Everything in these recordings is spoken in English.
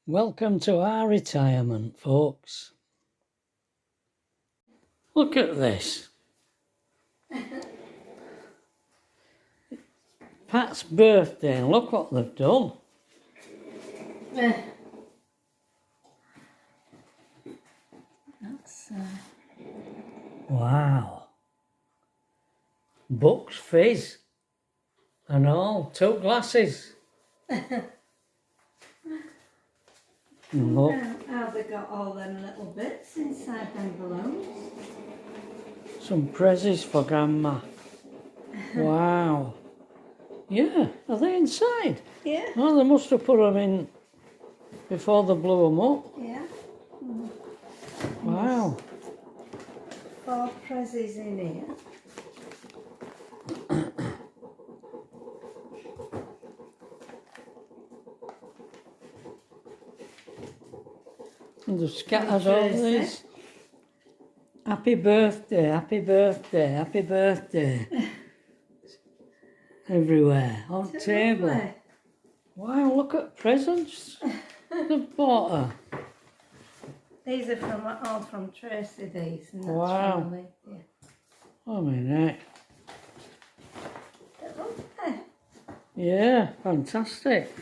Welcome to our retirement, folks. Look at this. Pat's birthday, and look what they've done. That's Wow. Bucks fizz and all, 2 glasses. Look, how they got all them little bits inside them balloons. some prezzies for Grandma. Wow. Yeah, are they inside? Yeah. Oh, they must have put them in before they blew them up. Yeah. Wow. 4 prezzies in here. And they've scattered all these. Happy birthday, happy birthday, happy birthday. Everywhere, on the table. Lovely. Wow, look at presents they've bought her. These are all from Tracy, these. And that's Wow. from Olivia. Oh my neck. They're lovely. Yeah, fantastic.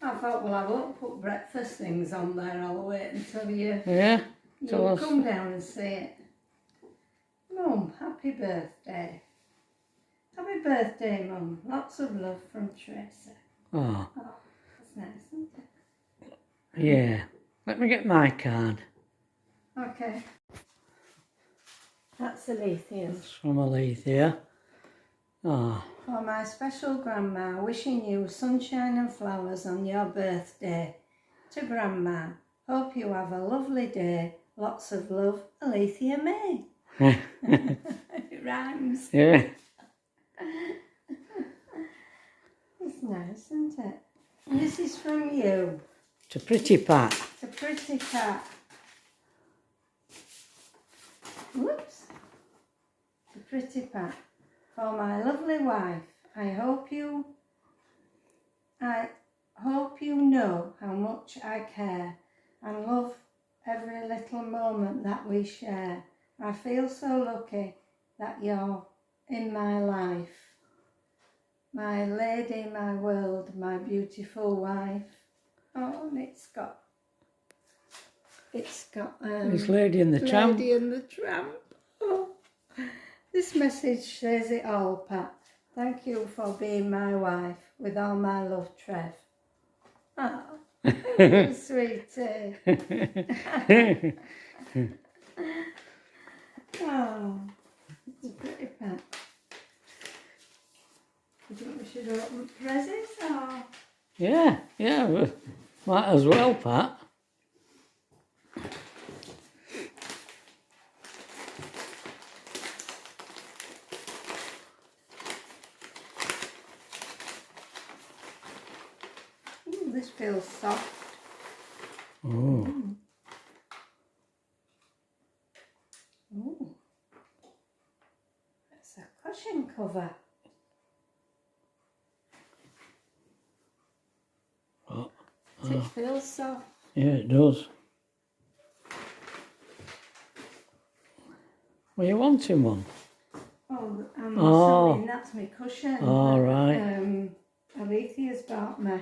I thought, well, I won't put breakfast things on there. I'll wait until you Tell us. come down and see it. Mum, happy birthday. Happy birthday, Mum. Lots of love from Tracy. Oh, Oh, that's nice, isn't it? yeah. Let me get my card. Okay. That's Aletheia's. It's from Alethea. Oh, For my special grandma, wishing you sunshine and flowers on your birthday. To Grandma, hope you have a lovely day. Lots of love, Alethea May. It rhymes. yeah. It's nice, isn't it? And this is from you. It's a pretty Pat. It's a pretty cat. Whoops. It's a pretty pat. For my lovely wife, I hope you know how much I care and love every little moment that we share. I feel so lucky that you're in my life. My lady, my world, my beautiful wife. Oh, and it's got It's Lady and the Tramp. Lady and the Tramp. Oh. This message says it all, Pat. Thank you for being my wife. With all my love, Trev. Oh, thank you, sweetie. Oh, it's a pretty Pat. Do you think we should open presents or? Yeah, we might as well, Pat. Ooh, this feels soft. Oh, Ooh. It's a cushion cover. It feels soft. yeah, it does. Were you wanting one? Oh, Oh. assuming that's my cushion. All right. Alethea's bought me.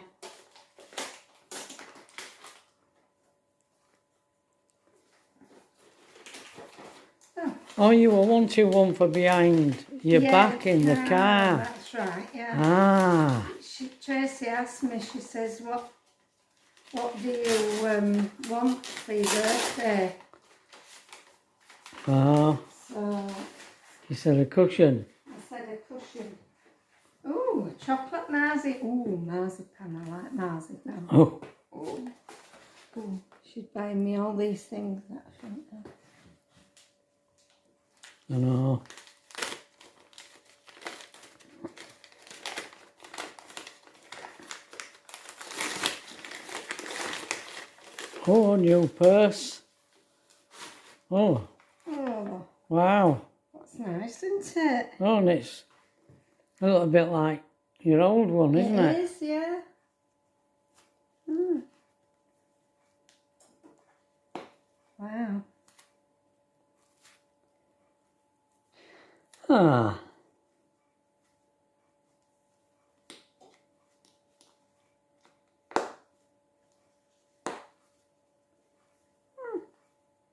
Oh, you were wanting one for behind your back in the car. That's right, yeah. Ah, Tracy asked me, she says, what do you want for your birthday? oh, So you said a cushion. I said a cushion. Ooh, a chocolate marzipan. Ooh, marzipan, I like marzipan. Oh, Ooh, she's buying me all these things that I shouldn't have. I know. Oh, new purse. Oh, Oh, wow. that's nice, isn't it? Oh, and it's a little bit like your old one, isn't it? It is, yeah. Mm. Wow. Ah.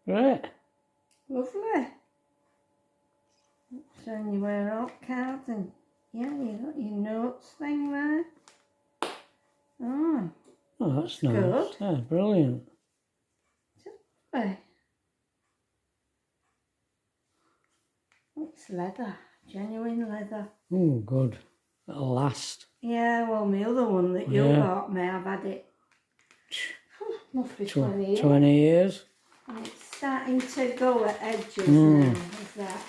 Great. Lovely. Showing you where all cards and yeah, you got your notes thing there. Oh, Oh, that's That's nice. good. Yeah, brilliant. lovely. It's leather, genuine leather. Oh, good. That'll last. Yeah, well, my other one that you Yeah. bought me, I've had it must be 20 years. 20 years. And it's starting to go at edges now, is that?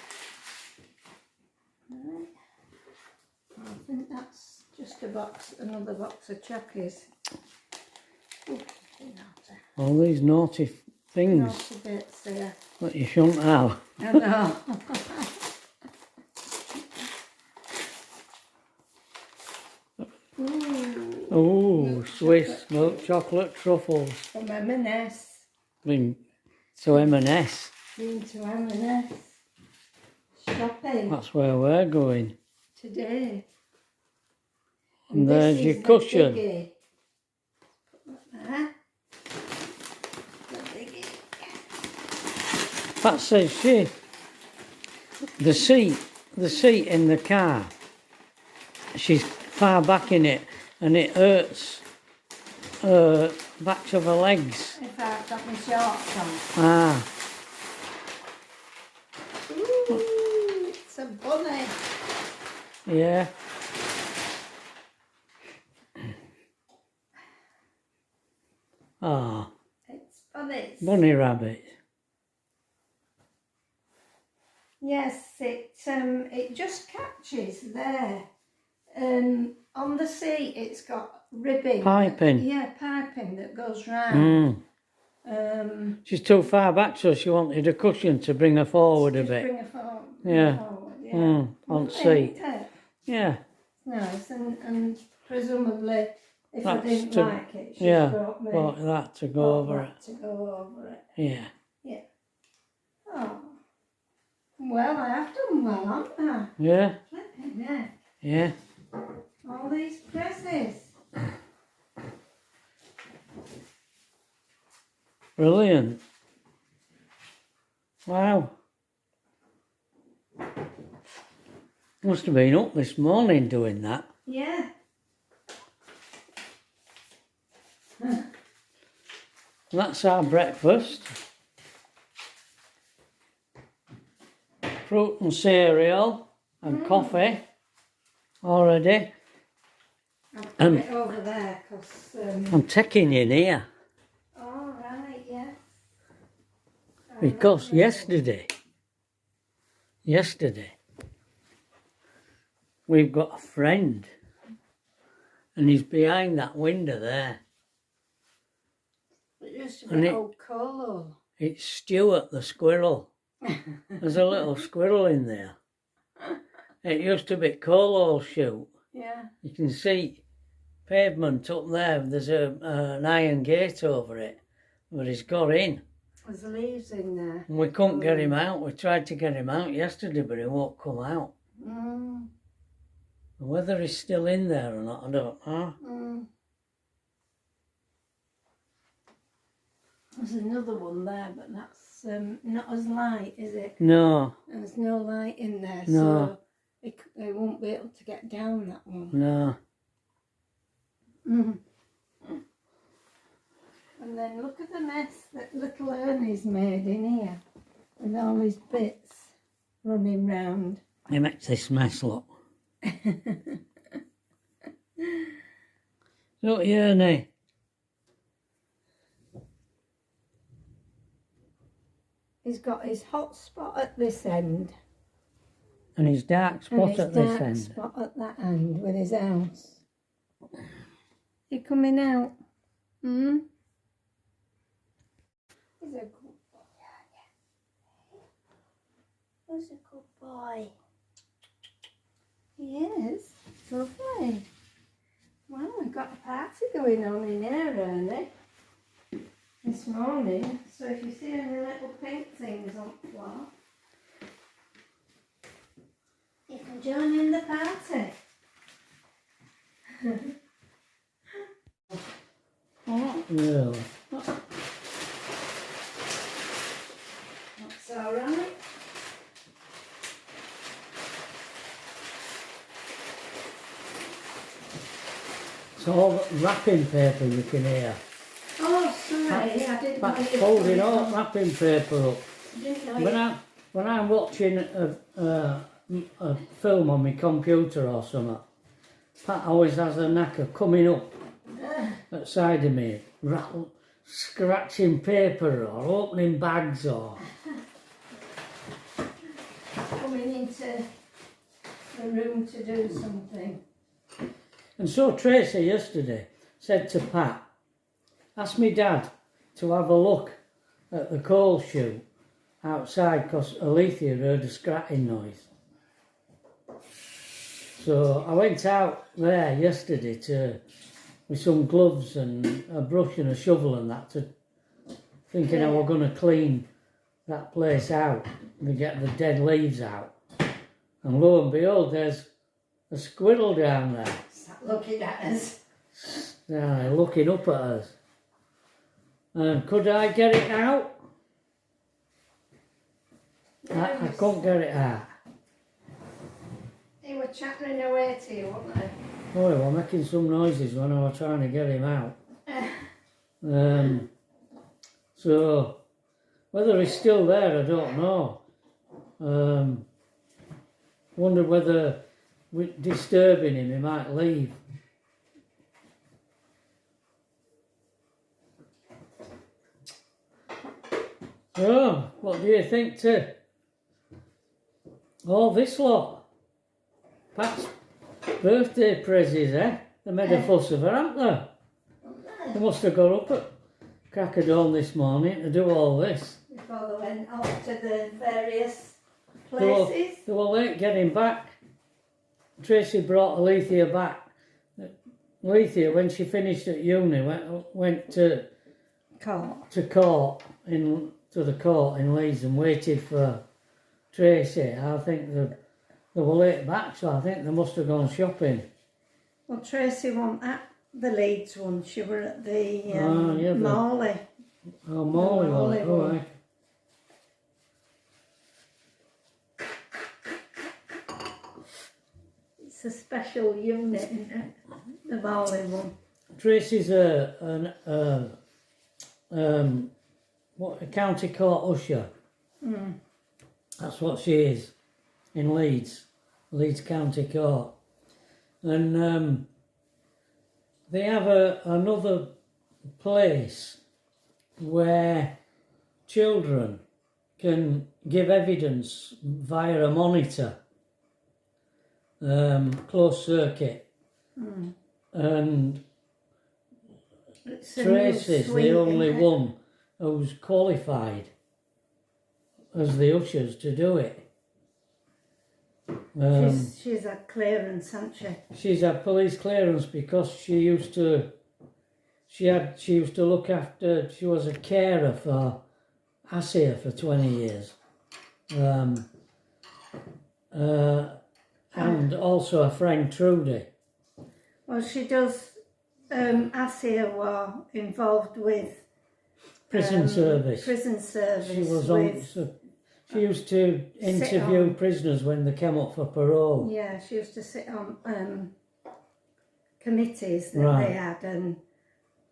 Right. I think that's just a box, another box of chockies. Ooh, naughty. All these naughty things Naughty bits here. that you shouldn't have. I know. Ooh, Oh, Swiss milk chocolate truffles. from M&S. Been to M&S. Been to M&S. Shopping That's where we're going. today. And this there's is your the cushion. biggie. There. The biggie. That says she. The seat in the car. She's far back in it, and it hurts backs of her legs. If I've got my shorts on. Ah, Ooh, it's a bunny. yeah. Ah, It's bunnies. bunny rabbit. Yes, it just catches there. On the seat, it's got ribbing. Piping. Yeah, piping that goes round. She's too far back, so she wanted a cushion to bring her forward a Just bit. bring her forward. Yeah. Yeah. On Lovely, seat. isn't it? Yeah. Nice, and presumably, if I That's didn't to- like it, she's Yeah. brought me Bought that to go bought over that it. to go over it. Yeah. Yeah. Oh. Well, I have done well, haven't I? Yeah. Flipping heck. Yeah. All these presses. Brilliant. Wow. Must have been up this morning doing that. Yeah. That's our breakfast. Fruit and cereal and coffee already. I'll put it over there because... I'm taking you near all right, yes. because yesterday we've got a friend and he's behind that window there. It used to And be it- old Colo. It's Stuart the squirrel. There's a little squirrel in there. It used to be Colo's shoot. Yeah. You can see pavement up there. There's an iron gate over it, but he's got in. There's leaves in there. And we couldn't get him out. We tried to get him out yesterday, but he won't come out. Mm. Whether he's still in there or not, I don't know. Mm. There's another one there, but that's not as light, is it? No, There's no light in there, No. so they won't be able to get down that one. no. Mm. And then look at the mess that little Ernie's made in here, with all his bits running round. He makes this mess, look. Look, Ernie. He's got his hot spot at this end. And his dark And spot his at this dark end. spot at that end with his house. You coming out? Hmm? He's a good boy, aren't you? He's a good boy. He is. lovely. Well, we've got a party going on in here, Ernie, this morning. So if you see any little pink things on the floor, you can join in the party. Really? That's all right. It's all wrapping paper you can hear. Oh, sorry, I didn't know Pat's you folding put it all on. wrapping paper up. Didn't know you. When I'm watching a film on my computer or something, Pat always has a knack of coming up outside of me, scratching paper or opening bags or... Coming into the room to do something. And so Tracy yesterday said to Pat, ask me Dad to have a look at the coal chute outside because Alethea heard a scratching noise. So I went out there yesterday with some gloves and a brush and a shovel and that, thinking I was going to clean that place out and get the dead leaves out. And lo and behold, there's a squirrel down there. Looking at us. Yeah, looking up at us. And could I get it out? I couldn't get it out. They were chattering away to you, weren't they? Oh, they were making some noises when I was trying to get him out. So, whether he's still there, I don't know. Wonder whether with disturbing him, he might leave. So, what do you think to all this lot? Pat's birthday prezzies, eh? They made a fuss of her, haven't they? They must have got up at crack of dawn this morning to do all this. Before they went off to the various places. They were late getting back. Tracy brought Alethea back. Alethea, when she finished at uni, went to court to the court in Leeds and waited for Tracy. I think they were late back, so I think they must have gone shopping. Well, Tracy wasn't at the Leeds one. She were at the Morley. Oh, Morley was it? Oh, right. It's a special unit, isn't it? The Morley one. Tracy's a county court usher. Mm. That's what she is in Leeds County Court. And they have another place where children can give evidence via a monitor, closed circuit. Mm. And Tracy's the only one who's qualified as the ushers to do it. She's had clearance, hasn't she? She's had police clearance because she used to look after. She was a carer for Asia for 20 years, and also a friend Trudy. Well, she does. Asia were involved with Prison service. Prison service. She was on. She used to interview prisoners when they came up for parole. Yeah, she used to sit on committees that they had, and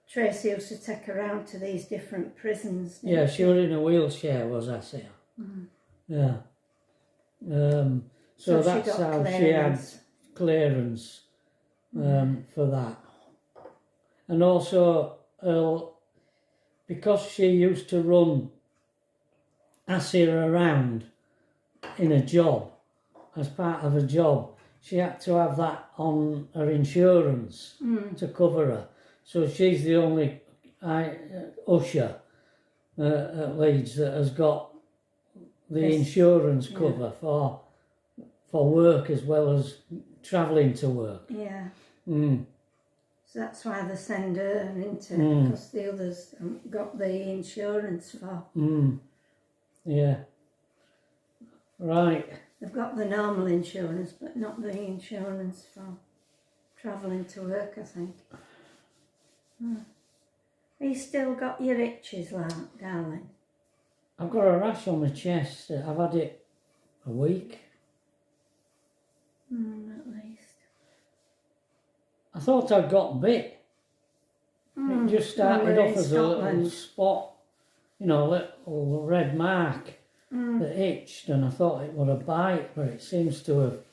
Tracy used to take her around to these different prisons. Yeah, she was in a wheelchair, was Asia. Mm. Yeah. So that's how she had clearance for that. And also, because she used to run Asia around in a job, as part of a job, she had to have that on her insurance to cover her. So she's the only usher at Leeds that has got the insurance cover for work as well as travelling to work. Yeah. Mm. So that's why they send her into because the others haven't got the insurance for. Mm. Yeah. Right. They've got the normal insurance, but not the insurance for travelling to work, I think. Have you still got your itches, darling? I've got a rash on my chest. I've had it a week. At least. I thought I'd got bit. It just started off as a little spot, you know, a little red mark that itched, and I thought it was a bite, but it seems to have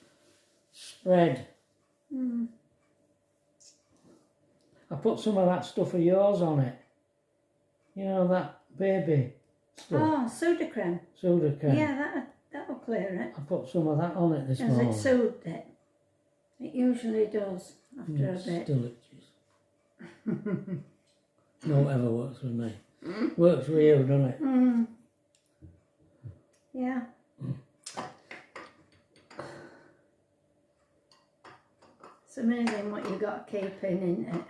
spread. I put some of that stuff of yours on it. You know, that baby stuff. Oh, Sudocrem. Sudocrem. Yeah, that'll clear it. I put some of that on it this Has morning. it soothed it? It usually does after a bit. Still itches. No, whatever works with me. Works with you, doesn't it? Yeah. It's amazing what you got to keep in, isn't it?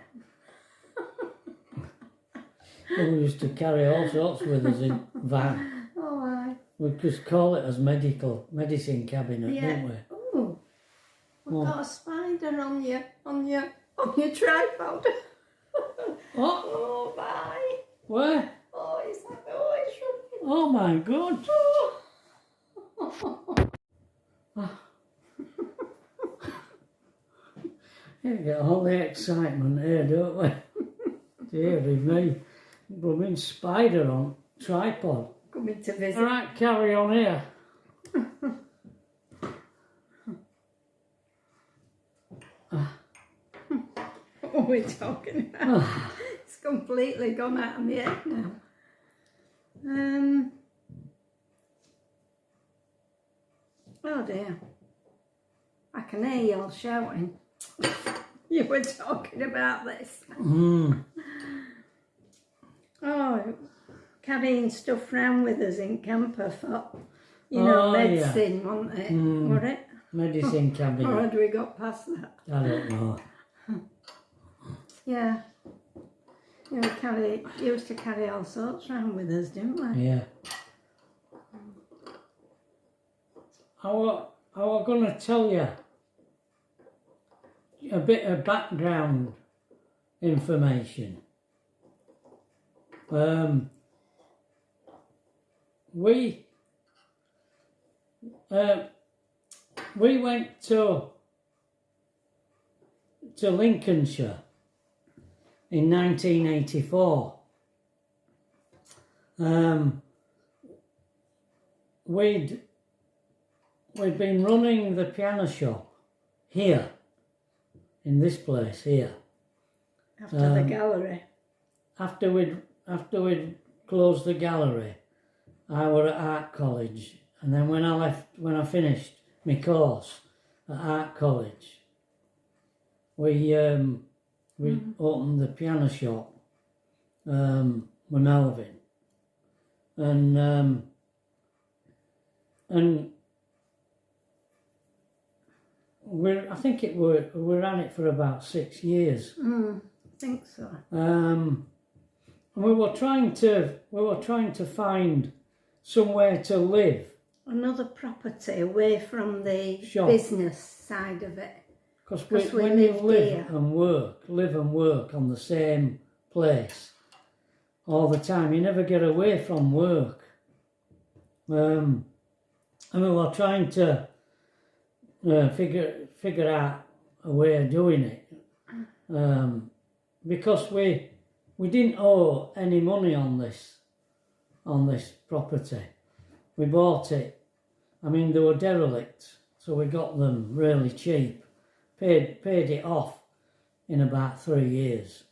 We used to carry all sorts with us in van. Oh, aye. We just call it as medicine cabinet, didn't we? Oh, I've got a spider on your tripod. What? Oh, bye. Where? Oh, is that noise from Oh my God. You get all the excitement here, don't we? Dear me. Blooming spider on tripod. Coming to visit. All right, carry on here. What are we talking about? It's completely gone out of my head now. Oh dear. I can hear you all shouting. You were talking about this. Oh, carrying stuff round with us in camper for, medicine, wasn't it? Was it? Medicine cabinet. Or had we got past that? I don't know. Yeah. We used to carry all sorts round with us, didn't we? Yeah. I was going to tell you a bit of background information. We went to Lincolnshire in 1984. We'd been running the piano shop here, in this place here. After the gallery. After we'd closed the gallery, I were at art college, and then when I finished my course at art college, we opened the piano shop with Melvin, and I think we ran it for about 6 years. I think so. And we were trying to find somewhere to live. Another property away from the Shop. business side of it. Because we when you lived live here. and work on the same place all the time, you never get away from work. And we were trying to figure out a way of doing it, because we didn't owe any money on this property. We bought it. I mean, they were derelict, so we got them really cheap. Paid it off in about 3 years.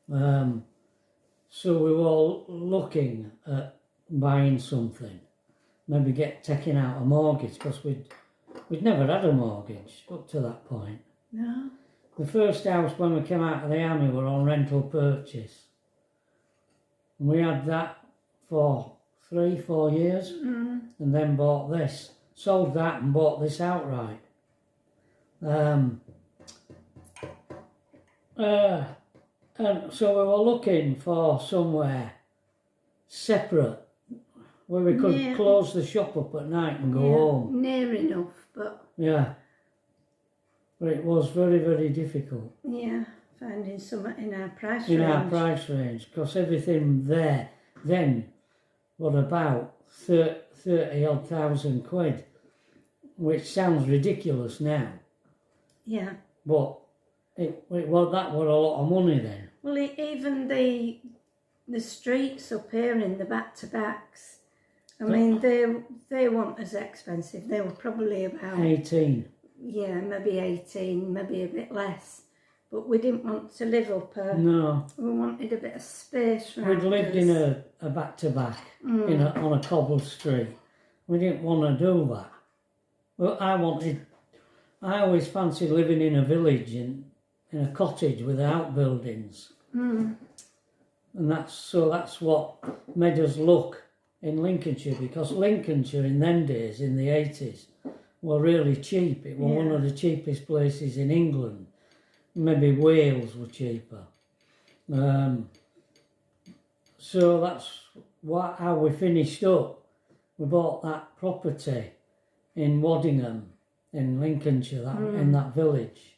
So we were looking at buying something, maybe taking out a mortgage, because we'd never had a mortgage up to that point. No. The first house when we came out of the army were on rental purchase. And we had that for 3-4 years, and then bought this. Sold that and bought this outright. And so we were looking for somewhere separate where we could close the shop up at night and go home. Near enough, but... Yeah. But it was very, very difficult. Yeah, finding something in our price range. In our price range, because everything there then was about 30-odd thousand quid, which sounds ridiculous now. Yeah. But that was a lot of money then. Well, even the streets up here in the back-to-backs, I mean, they weren't as expensive. They were probably about... 18. Yeah, maybe 18, maybe a bit less. But we didn't want to live up here. No. We wanted a bit of space around We'd lived us. in a back-to-back on a cobbled street. We didn't want to do that. Well, I always fancied living in a village in a cottage with outbuildings. And that's what made us look in Lincolnshire, because Lincolnshire in them days, in the 80s, were really cheap. It was one of the cheapest places in England. Maybe Wales were cheaper. So that's how we finished up. We bought that property in Waddingham in Lincolnshire, in that village.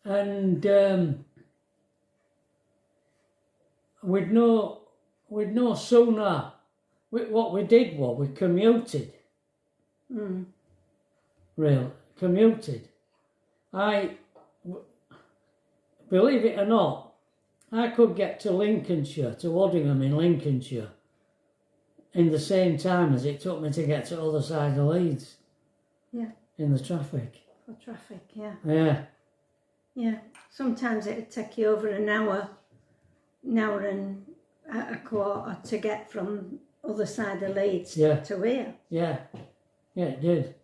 And we'd no sooner... what we did was we commuted. Commuted. Believe it or not, I could get to Lincolnshire, to Waddingham in Lincolnshire, in the same time as it took me to get to the other side of Leeds. Yeah. In the traffic. For traffic, yeah. Yeah. Yeah. Sometimes it'd take you over an hour and a quarter to get from other side of Leeds to here. Yeah. Yeah, it did.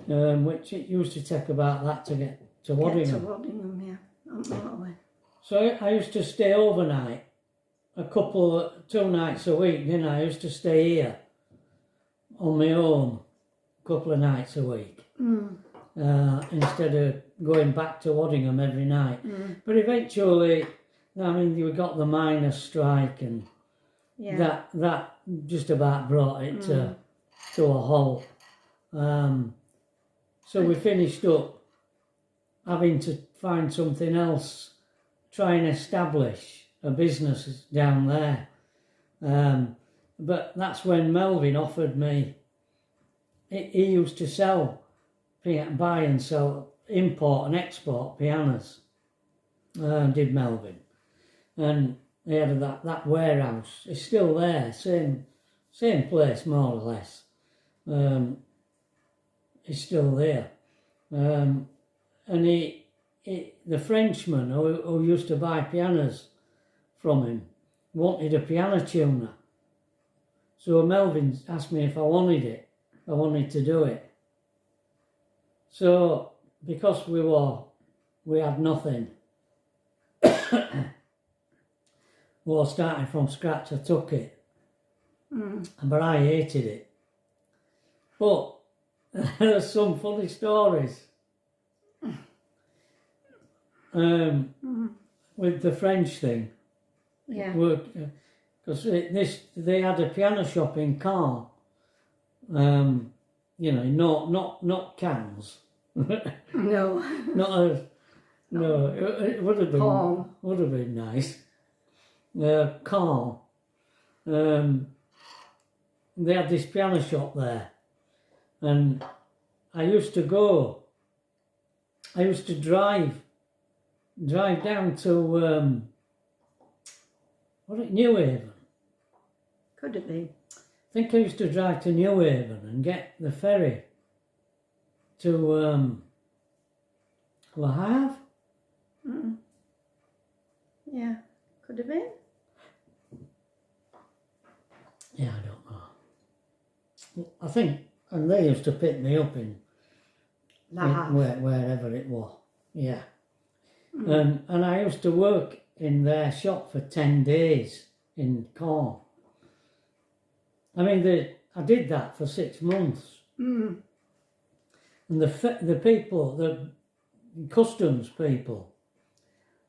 Which it used to take about that to get to Waddingham. Get to Waddingham, yeah, on motorway. So I used to stay overnight, 2 nights a week, didn't I? I used to stay here on my own a couple of nights a week, instead of going back to Waddingham every night. But eventually, I mean, we got the miners' strike, and that just about brought it to a halt. So we finished up having to find something else, try and establish a business down there. But that's when Melvin offered me, he used to buy and sell, import and export pianos, did Melvin. And he had that warehouse. It's still there, same place more or less. It's still there. And the Frenchman who used to buy pianos from him wanted a piano tuner. So Melvin asked me if I wanted it. I wanted to do it. So because we had nothing, well, starting from scratch, I took it. But I hated it. But there's some funny stories with the French thing. Yeah. Because they had a piano shop in Caen. Not Cannes. No. It would have been would have been nice. Caen. They had this piano shop there, and I used to drive down to New Haven. Could have been. I think I used to drive to New Haven and get the ferry to Le Havre. Yeah, could have been. Yeah, I don't know. I think, and they used to pick me up in wherever it was. Yeah. And I used to work in their shop for 10 days in Caen. I mean, I did that for 6 months. And the people, the customs people,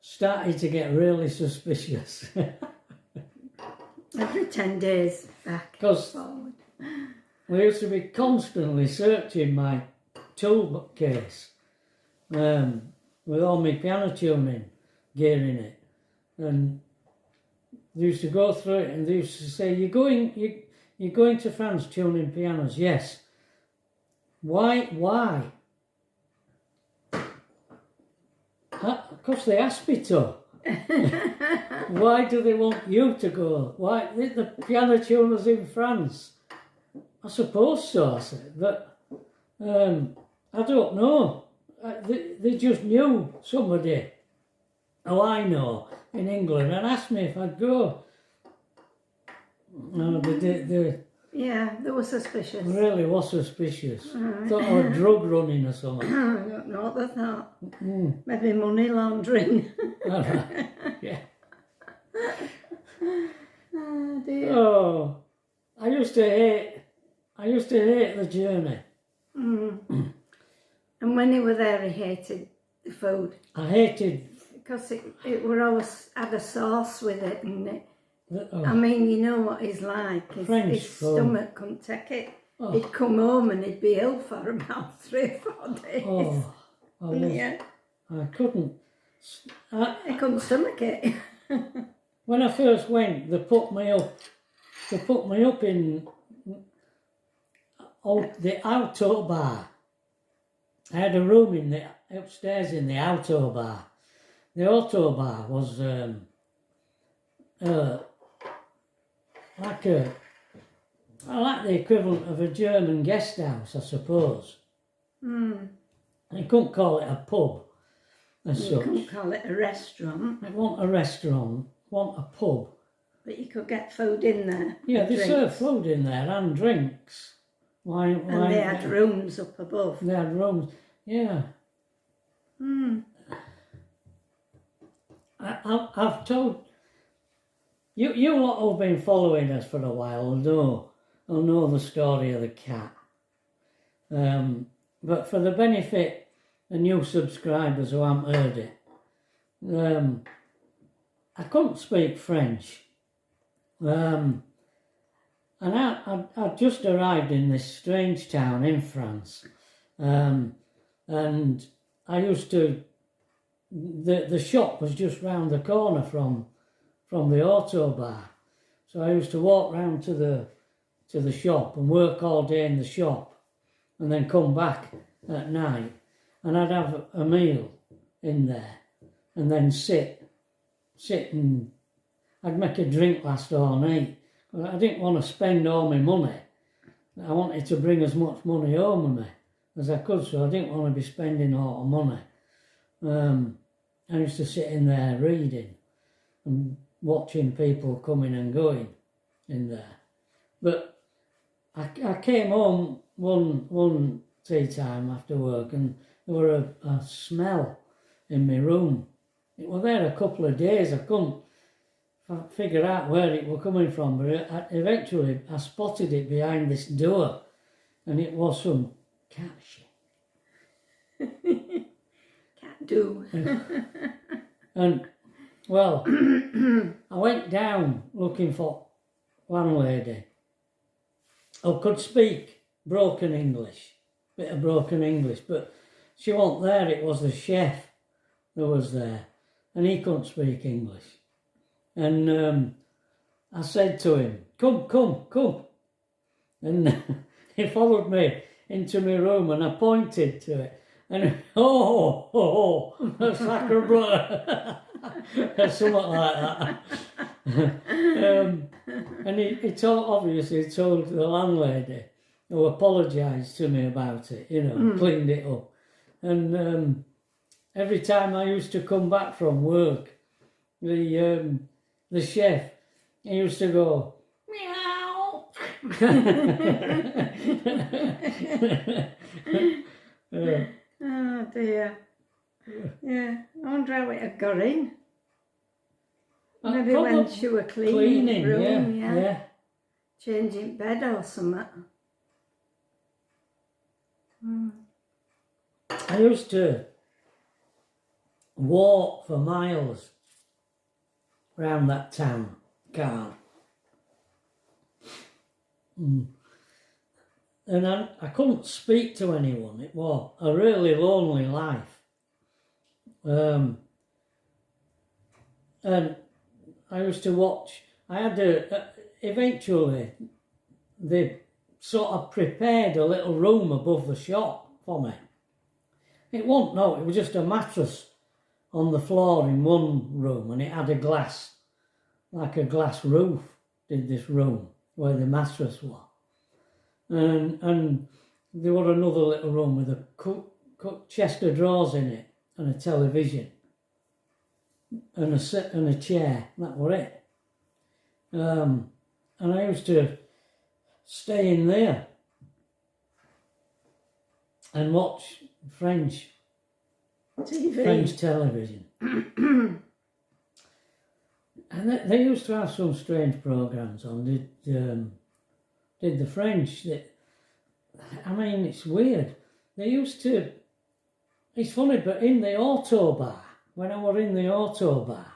started to get really suspicious. Every 10 days back. Because forward. we used to be constantly searching my tool case with all my piano tuning gear in it. And they used to go through it and they used to say, you're going to France tuning pianos? Yes. Why? Because they asked me to. Why do they want you to go? Why? The piano tuners in France. I suppose so, I said, but I don't know. They just knew somebody who I know in England and asked me if I'd go. No, Yeah, they were suspicious. Really was suspicious. Thought I was drug running or something. I don't know what they thought. Maybe money laundering. Yeah. Oh dear. Oh, I used to hate the journey. And when he was there, he hated the food. I hated. Because it were always had a sauce with it, and it, Oh, I mean, you know what he's like. His stomach couldn't take it. Oh. He'd come home and he'd be ill for about 3 or 4 days. Oh, Yeah. I couldn't. He couldn't stomach it. When I first went, they put me up in the auto bar. I had a room in the upstairs in the auto bar. The auto bar was like the equivalent of a German guest house, I suppose. You couldn't call it a pub as You such. couldn't call it a restaurant. It wasn't a restaurant, it wasn't a pub. But you could get food in there. Yeah, they drinks. served food in there and drinks. And they had rooms up above. They had rooms, yeah. I've told you lot who've been following us for a while will know the story of the cat. But for the benefit of new subscribers who haven't heard it, I couldn't speak French. And I'd just arrived in this strange town in France. And I used to, the shop was just round the corner from the auto bar. So I used to walk round to the shop and work all day in the shop and then come back at night and I'd have a meal in there and then sit and I'd make a drink last all night. I didn't want to spend all my money. I wanted to bring as much money home with me as I could, so I didn't want to be spending a lot of money. I used to sit in there reading and watching people coming and going in there. But I came home one tea time after work and there were a smell in my room. It was there a couple of days. I couldn't figure out where it was coming from, but eventually I spotted it behind this door and it was some cat shit. Cat do. And well, I went down looking for one lady who could speak broken English, bit of broken English, but she wasn't there. It was the chef that was there and he couldn't speak English. And I said to him, come. And he followed me into my room and I pointed to it. And sacre bleu, something like that. And he obviously told the landlady, who apologised to me about it, and cleaned it up. And every time I used to come back from work, the chef, he used to go, meow. Oh dear. Yeah, I wonder how it had got in. Maybe when she was cleaning the room, yeah. Changing bed or something. I used to walk for miles around that town, Carl. And I couldn't speak to anyone. It was a really lonely life. And I used to watch. I had eventually they sort of prepared a little room above the shop for me. It was just a mattress on the floor in one room, and it had a glass roof, did this room where the mattress was. And there was another little room with a chest of drawers in it and a television and a chair. That was it. And I used to stay in there and watch French television. And they used to have some strange programs on. Did the French? I mean, it's weird. They used to. It's funny, but in the auto bar, when I was in the auto bar,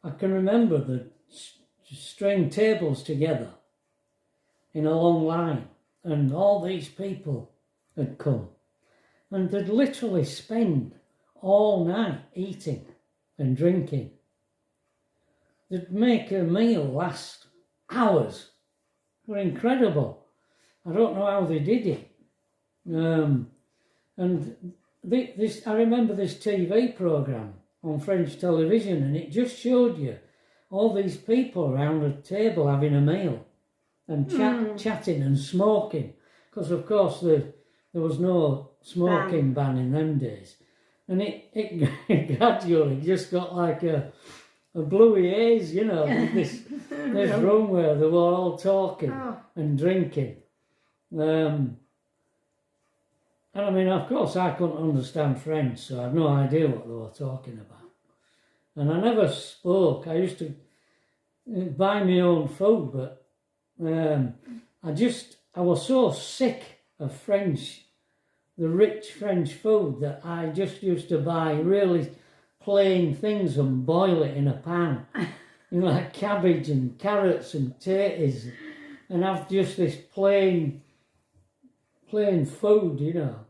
I can remember the string tables together in a long line, and all these people had come, and they'd literally spend all night eating and drinking. They'd make a meal last hours. It was incredible. I don't know how they did it. And I remember this TV programme on French television, and it just showed you all these people around a table having a meal and chatting and smoking, because of course there was no smoking ban in them days. And it gradually just got like a bluey haze, you know, this room where they were all talking and drinking. And I mean, of course, I couldn't understand French, so I had no idea what they were talking about. And I never spoke. I used to buy my own food, but I was so sick of the rich French food, that I just used to buy really plain things and boil it in a pan. You know, like cabbage and carrots and taters, and have just this plain food, you know.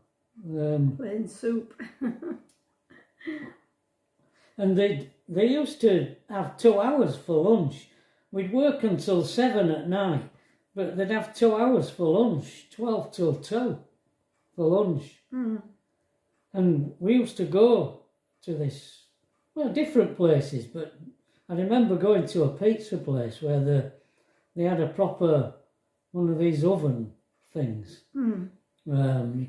Plain soup. And they used to have 2 hours for lunch. We'd work until 7 at night, but they'd have 2 hours for lunch, 12 till 2 for lunch. And we used to go to this, different places, but I remember going to a pizza place where they had a proper one of these oven things. You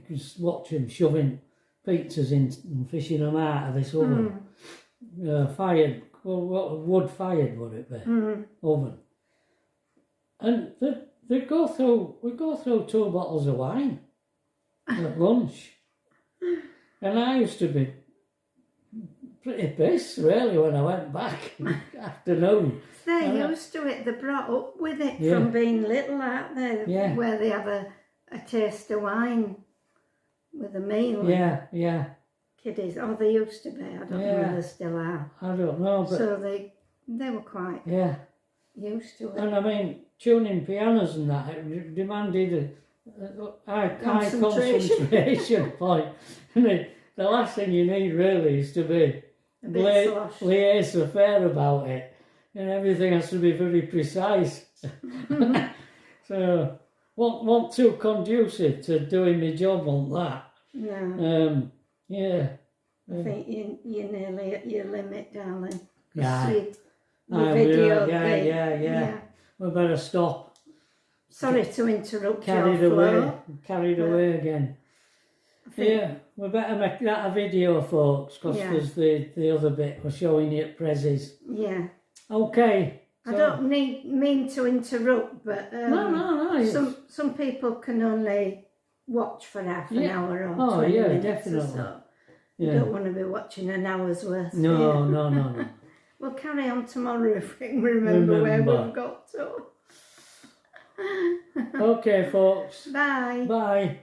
could just watch them shoving pizzas in and fishing them out of this oven. Fired, wood fired would it be? Oven. And we'd go through 2 bottles of wine at lunch. And I used to be pretty pissed, really, when I went back afternoon. They're used to it. They're brought up with it from being little, aren't they? Yeah. Where they have a taste of wine with a meal. Yeah. Kiddies. Oh, they used to be. I don't know whether they still are. I don't know, but... So they were quite used to it. And I mean, tuning pianos and that, it demanded a high concentration point. And the last thing you need really is to be laissez-faire about it. And everything has to be very precise. So, wasn't too conducive to doing my job on that. No. I think you're nearly at your limit, darling. Yeah. Yeah. We better stop. Sorry to interrupt your flow. Carried away again. We better make that a video, folks, because there's the other bit we're showing you at Prezzies. Yeah. Okay. I don't mean to interrupt, but no. Some people can only watch for half an hour or 20 minutes definitely. or so. You don't want to be watching an hour's worth. No. We'll carry on tomorrow if we can remember where we've got to. Okay, folks. Bye. Bye.